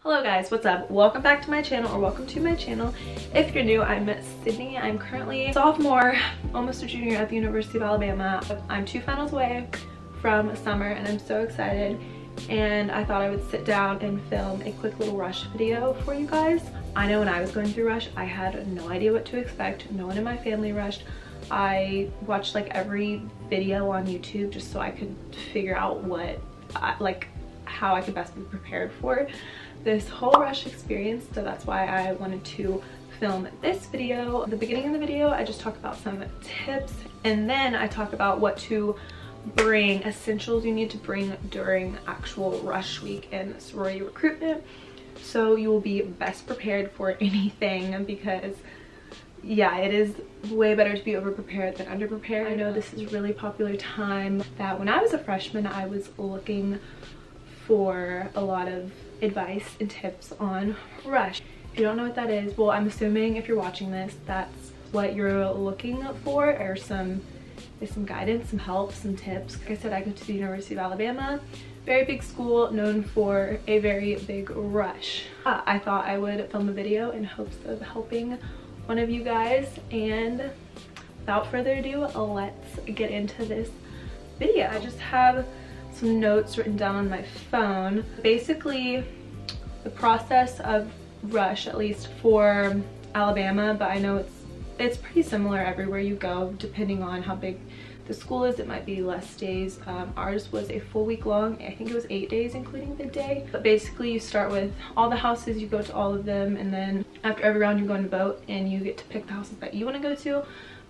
Hello guys, what's up? Welcome back to my channel, or welcome to my channel. If you're new, I'm Sydney. I'm currently a sophomore, almost a junior at the University of Alabama. I'm 2 finals away from summer and I'm so excited. And I thought I would sit down and film a quick little rush video for you guys. I know when I was going through rush, I had no idea what to expect. No one in my family rushed. I watched like every video on YouTube just so I could figure out how I could best be prepared for this whole rush experience. So that's why I wanted to film this video. At the beginning of the video, I just talk about some tips, and then I talk about what to bring, essentials you need to bring during actual rush week and sorority recruitment, so you will be best prepared for anything, because yeah, it is way better to be over prepared than under prepared. I know this is a really popular time that when I was a freshman, I was looking for a lot of advice and tips on rush. If you don't know what that is, well, I'm assuming if you're watching this, that's what you're looking for, or some guidance, some help, some tips. Like I said, I go to the University of Alabama, very big school known for a very big rush. I thought I would film a video in hopes of helping one of you guys, and without further ado, let's get into this video. I just have some notes written down on my phone. Basically, the process of rush, at least for Alabama, but I know it's pretty similar everywhere you go, depending on how big the school is. It might be less days. Ours was a full week long. I think it was 8 days including the day. But basically, you start with all the houses, you go to all of them, and then after every round you go and vote, and you get to pick the houses that you want to go to.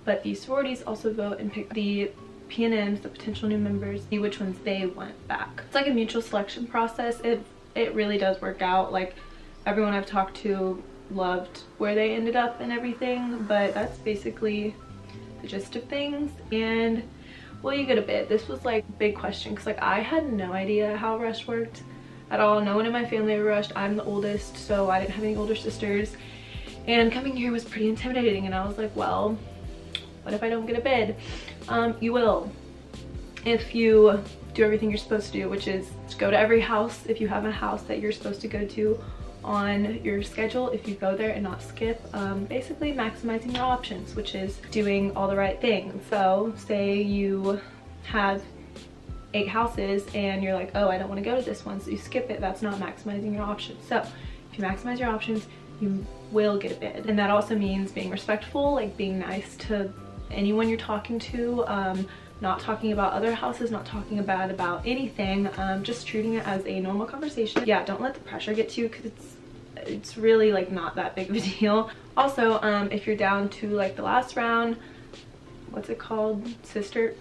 But the sororities also vote and pick the PNMs, the potential new members, see which ones they want back. It's like a mutual selection process. It really does work out. Like, everyone I've talked to loved where they ended up and everything, but that's basically the gist of things. And will you get a bid? This was like a big question, because like I had no idea how rush worked at all. No one in my family rushed. I'm the oldest, so I didn't have any older sisters, and coming here was pretty intimidating. And I was like, well, what if I don't get a bid? You will, if you do everything you're supposed to do, which is to go to every house. If you have a house that you're supposed to go to on your schedule, if you go there and not skip, basically maximizing your options, which is doing all the right things. So say you have 8 houses and you're like, oh, I don't want to go to this one, so you skip it. That's not maximizing your options. So if you maximize your options, you will get a bid. And that also means being respectful, like being nice to anyone you're talking to, not talking about other houses, not talking bad about anything, just treating it as a normal conversation. Yeah, don't let the pressure get to you, because it's really like not that big of a deal. Also, if you're down to like the last round, what's it called? Sisterhood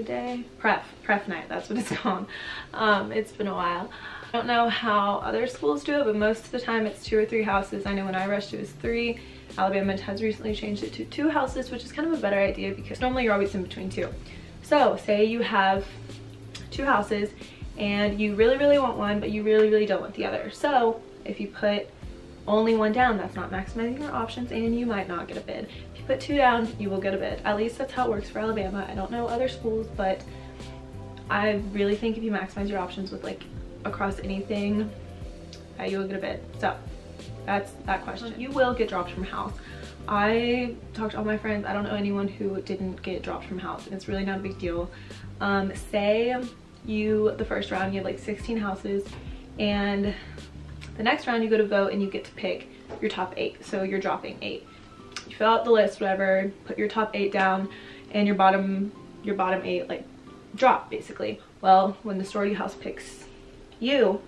day? Pref night, that's what it's called. It's been a while. I don't know how other schools do it, but most of the time it's 2 or 3 houses. I know when I rushed it was 3. Alabama has recently changed it to 2 houses, which is kind of a better idea, because normally you're always in between 2. So say you have 2 houses and you really want one, but you really don't want the other. So if you put only 1 down, that's not maximizing your options, and you might not get a bid. If you put 2 down, you will get a bid. At least that's how it works for Alabama. I don't know other schools, but I really think if you maximize your options with like across anything, you will get a bid. So that's that question. You will get dropped from house. I talked to all my friends. I don't know anyone who didn't get dropped from house, and it's really not a big deal. Say the first round you have like 16 houses, and the next round you go to vote and you get to pick your top 8. So you're dropping 8. You fill out the list, whatever, put your top 8 down, and your bottom 8 like drop basically. Well, when the sorority house picks you,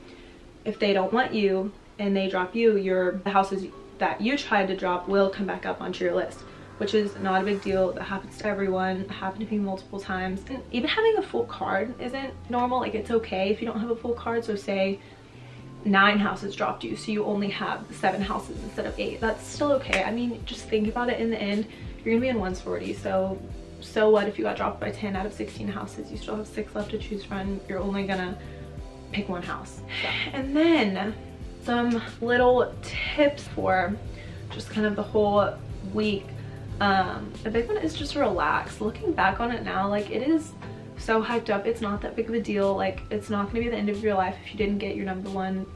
if they don't want you and they drop you, the houses that you tried to drop will come back up onto your list, which is not a big deal. That happens to everyone. It happened to me multiple times. And even having a full card isn't normal. Like, it's okay if you don't have a full card. So say 9 houses dropped you, so you only have 7 houses instead of 8. That's still okay. I mean, just think about it. In the end, you're gonna be in one sorority, so what if you got dropped by 10 out of 16 houses? You still have 6 left to choose from. You're only gonna pick 1 house. So. And then some little tips for just kind of the whole week. A big one is just relax. Looking back on it now, like, it is so hyped up. It's not that big of a deal. Like, it's not gonna be the end of your life if you didn't get your number 1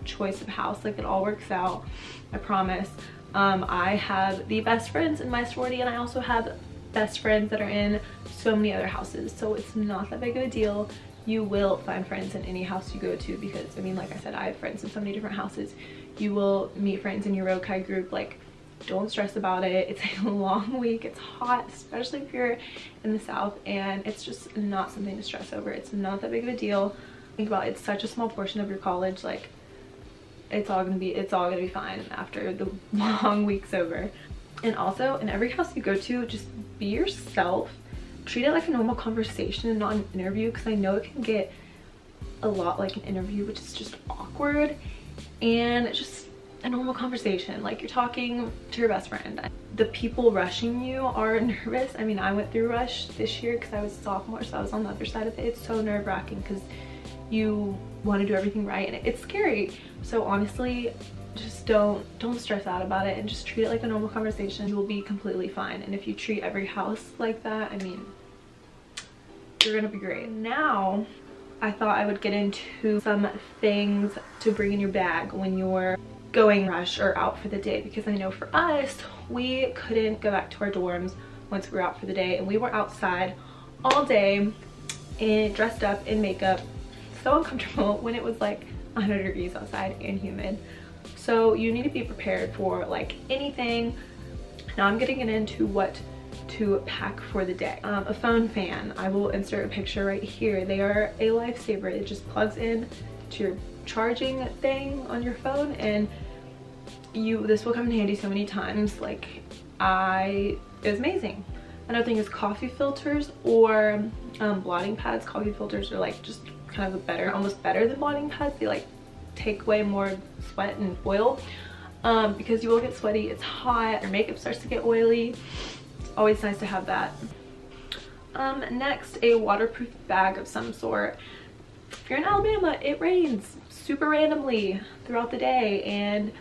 choice of house. Like, it all works out, I promise. I have the best friends in my sorority, and I also have best friends that are in so many other houses, so it's not that big of a deal. You will find friends in any house you go to, because I mean, like I said, I have friends in so many different houses. You will meet friends in your Rokai group. Like, don't stress about it. It's a long week, it's hot, especially if you're in the South, and it's just not something to stress over. It's not that big of a deal. Think about it, it's such a small portion of your college. Like, it's all gonna be fine after the long week's over. And also, in every house you go to, just be yourself. Treat it like a normal conversation and not an interview, because I know it can get a lot like an interview, which is just awkward. And just a normal conversation, like you're talking to your best friend. The people rushing you are nervous. I mean, I went through rush this year because I was a sophomore, so I was on the other side of it. It's so nerve-wracking because you want to do everything right, and it's scary. So honestly, just don't stress out about it, and just treat it like a normal conversation. You will be completely fine. And if you treat every house like that, I mean, you're gonna be great. Now, I thought I would get into some things to bring in your bag when you're going rush or out for the day, because I know for us, we couldn't go back to our dorms once we were out for the day, and we were outside all day and dressed up in makeup, so uncomfortable when it was like 100 degrees outside and humid. So you need to be prepared for like anything. Now I'm getting into what to pack for the day. A phone fan, I will insert a picture right here. They are a lifesaver. It just plugs in to your charging thing on your phone, and this will come in handy so many times. Like, it was amazing. Another thing is coffee filters or blotting pads. Coffee filters are like just kind of almost better than blotting pads. They like take away more sweat and oil, because you will get sweaty, it's hot, your makeup starts to get oily. It's always nice to have that. Next, a waterproof bag of some sort. If you're in Alabama, it rains super randomly throughout the day, and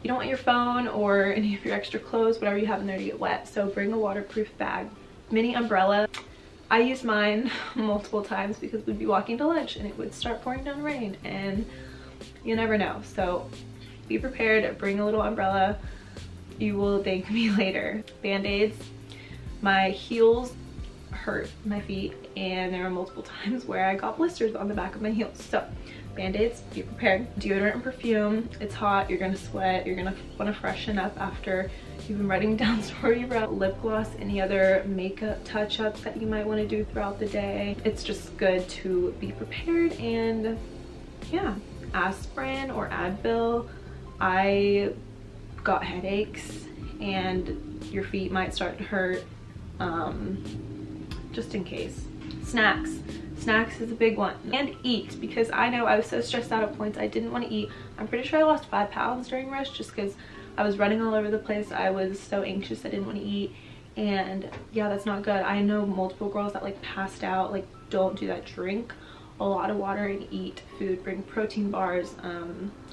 you don't want your phone or any of your extra clothes, whatever you have in there, to get wet. So bring a waterproof bag. Mini umbrella. I used mine multiple times because we'd be walking to lunch and it would start pouring down rain, and you never know. So be prepared, bring a little umbrella. You will thank me later. Band-aids. My heels hurt my feet, and there were multiple times where I got blisters on the back of my heels. So band-aids, be prepared. Deodorant and perfume. It's hot, you're gonna sweat, you're gonna want to freshen up after you've been writing down sorority route. Lip gloss, any other makeup touch-ups that you might want to do throughout the day. It's just good to be prepared. And yeah, aspirin or Advil. I got headaches and your feet might start to hurt, just in case. Snacks is a big one. And eat, because I know I was so stressed out at points I didn't want to eat. I'm pretty sure I lost 5 pounds during rush just because I was running all over the place. I was so anxious I didn't want to eat, and yeah, that's not good. I know multiple girls that like passed out. Like, don't do that. Drink a lot of water and eat food. Bring protein bars,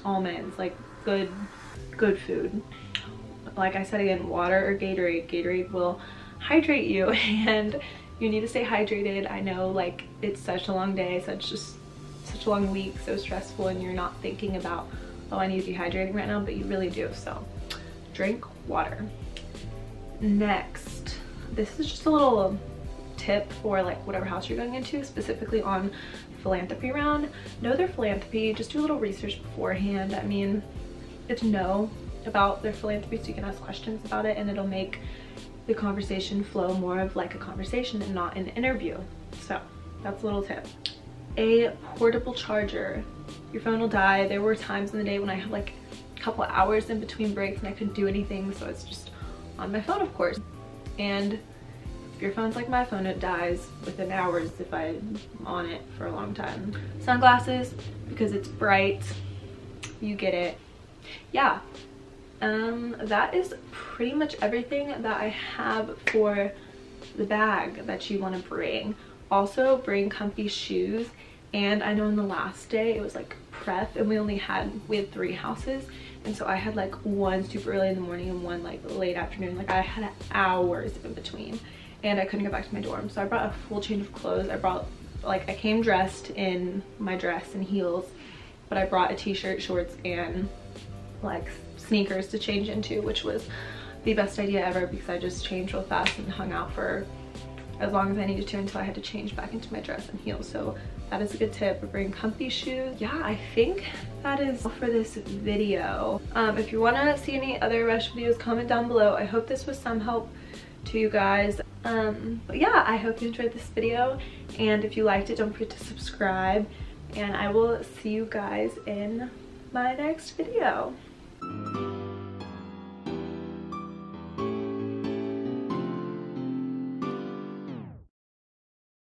almonds, like good food. Like I said again, water or Gatorade. Gatorade will hydrate you, and you need to stay hydrated. I know, like, it's such a long day, such a long week, so stressful, and you're not thinking about, oh, I need to be hydrating right now, but you really do. So drink water. Next, this is just a little tip for like whatever house you're going into, specifically on philanthropy round. Know their philanthropy, just do a little research beforehand. I mean, it's know about their philanthropy so you can ask questions about it, and it'll make the conversation flow more of like a conversation and not an interview. So that's a little tip. A portable charger. Your phone will die. There were times in the day when I had like a couple hours in between breaks and I couldn't do anything, so it's just on my phone, of course. And if your phone's like my phone, it dies within hours if I'm on it for a long time. Sunglasses, because it's bright, you get it. Yeah, that is pretty much everything that I have for the bag that you want to bring. Also bring comfy shoes. And I know in the last day it was like prep, and we had 3 houses, and so I had like one super early in the morning and one like late afternoon. Like, I had hours in between and I couldn't get back to my dorm, so I brought a full change of clothes. I came dressed in my dress and heels, but I brought a t-shirt, shorts, and like sneakers to change into, which was the best idea ever because I just changed real fast and hung out for as long as I needed to until I had to change back into my dress and heels. So that is a good tip. Bring comfy shoes. Yeah, I think that is all for this video. If you want to see any other rush videos, comment down below. I hope this was some help to you guys. But yeah, I hope you enjoyed this video, and if you liked it, don't forget to subscribe, and I will see you guys in my next video.